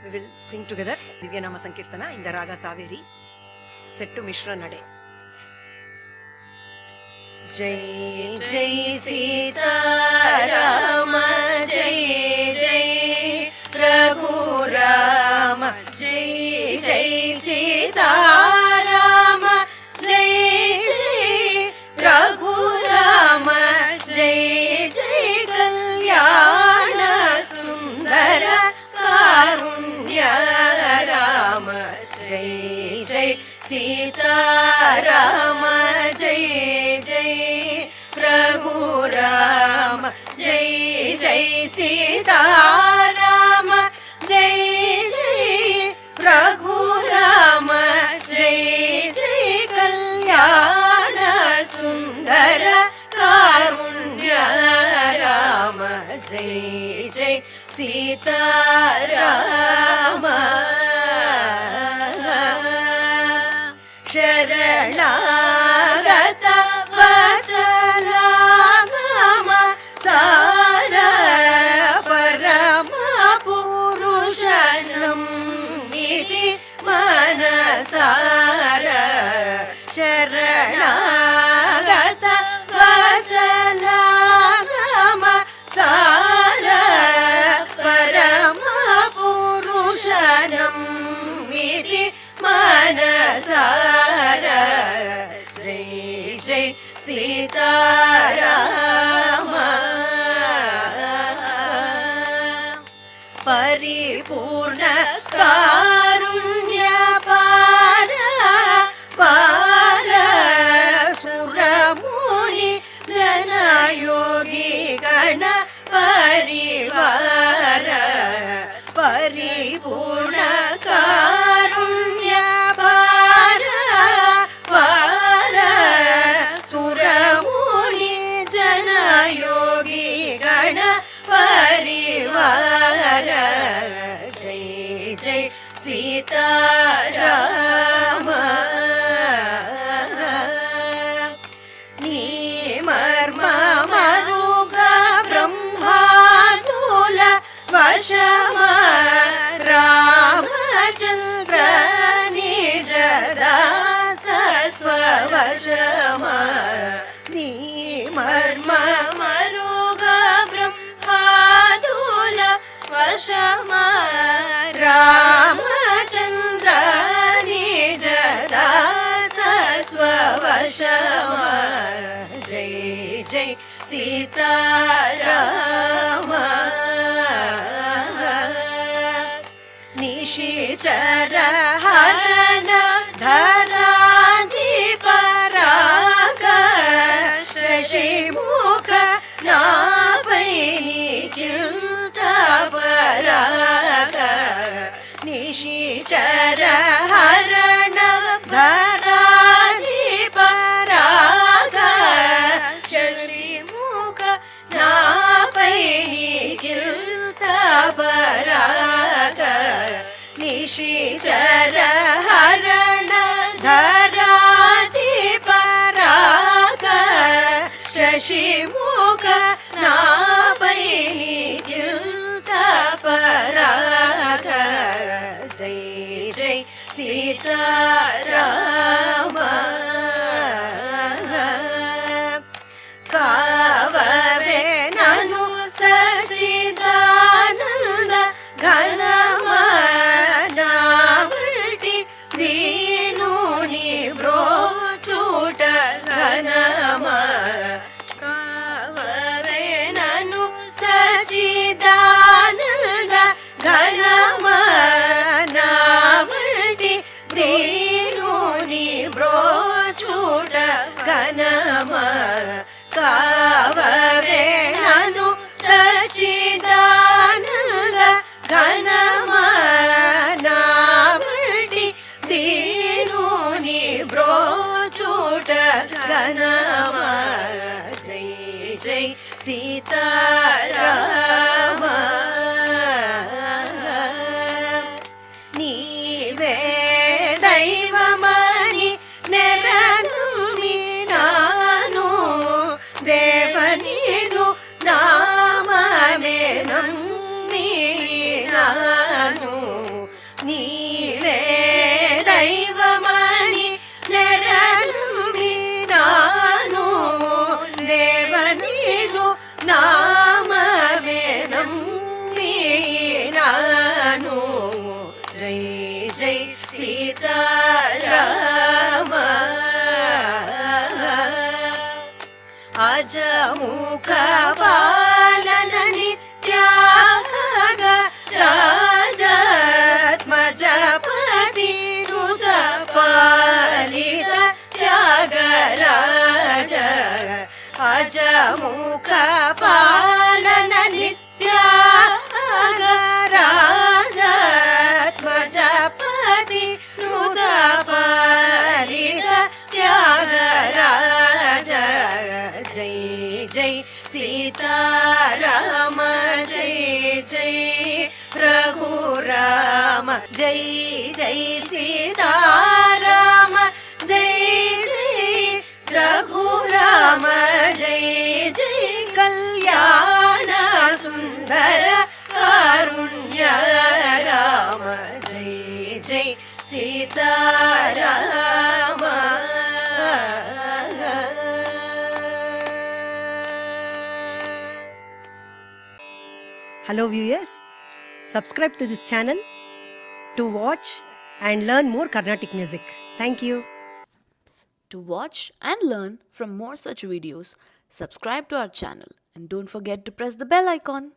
We will sing together Divyanama Sankirtana in the Raga Saveri, set to Mishra Nade. Jai Jai Sita Rama, Jai Jai Raghu Rama, Jai Jai Sita Rama, Jai Jai Raghu Rama, Jai Jai Kalyana Sundara Karunya Rama, Jai Jai Sita Rama, Jai Jai Raghu Rama, Jai Jai Sita Rama, Jai Jai Raghu Rama, Jai Jai Kalyana Sundara Karunya Rama, Jai Jai Sita Rama. Sharanagata Vasalagama Sara Parama Purushanam Niti Manasara. Sharanagata Vasalagama Sara Parama Purushanam Niti Manasara. Jai Jai Sita Rama. Paripurna Karunya Para Para Suramuni Jana Yogi Gana Parivara. Paripurna Karunya Para Para Suramuni Jana Yogi Gana Parivara. Jai Jai Sita Rama. Nimarma Maruga Brahmadula Vashama Ramachandra Nijadasa Swavashama. Nimarma Maruga Brahmadula Vashama Ramachandra Nijadasa Swavashama. Jai Jai Sita Rama. Nishichara Harana Dharadiparaga Shashimukha Napaini Kilta Paraga. Nishichara Harana Dharadiparaga Shashimukha Napaini Kilta Paraga. Nishichara Harana Dharadiparaga Shashimukha Napaini Kilta Paraga. Jai Jai Sita Rama. Kavave Nanu Sachidananda Ghanamanamalti Dinuni Bro Chuta Ghanama. ಮುಖ ಪಾಲನ ನಿತ್ಯ ರಾಜಾತ್ಮಜಪತಿ ನುತ ಪಾಲಿತ ತ್ಯಾಗರಾಜ ಜೈ ಜೈ ಸೀತಾರಾಮ ಜೈ ಜೈ ರಘುರಾಮ ಜೈ ಜೈ ಸೀತಾರಾಮ ಜೈ ಜೈ ರಘುರಾಮ ಜೈ ಜೈ ಕಲ್ಯಾಣ ಸುಂದರ ಕಾರುಣ್ಯ ರಾಮ ಜೈ ಜೈ Seetharama. Hello viewers, subscribe to this channel to watch and learn more Carnatic music. Thank you. To watch and learn from more such videos, subscribe to our channel and don't forget to press the bell icon.